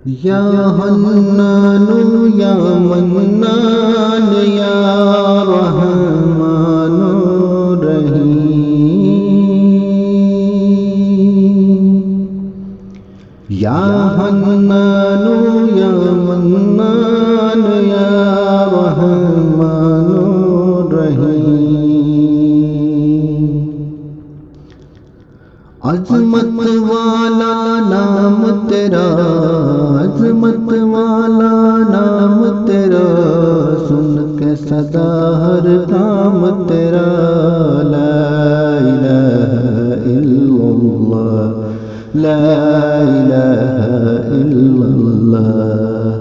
या हन्नानु या मन्नान या रहमानु रहीम। या हन्नानु या मन्नान या रहमानु रहीम। अज़मत वाला नाम तेरा, अज़मत वाला नाम तेरा, सुन के सदा हर काम तेरा। ला इलाहा इल्लल्लाह, ला इलाहा इल्लल्लाह।